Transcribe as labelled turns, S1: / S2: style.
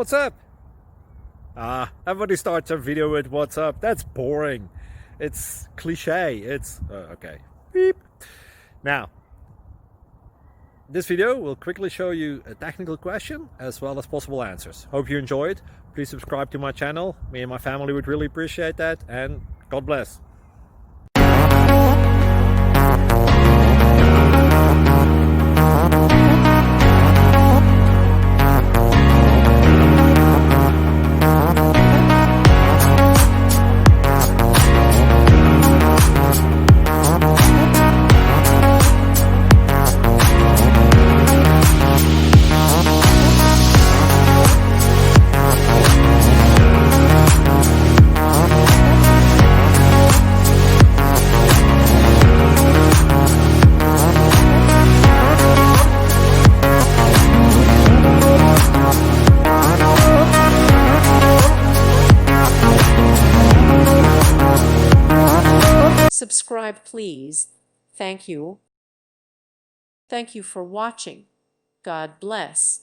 S1: What's up? Everybody starts a video with what's up. That's boring. It's cliche. It's okay. Beep. Now, this video will quickly show you a technical question as well as possible answers. Hope you enjoyed. Please subscribe to my channel. Me and my family would really appreciate that, and God bless.
S2: Subscribe, please. Thank you. Thank you for watching. God bless.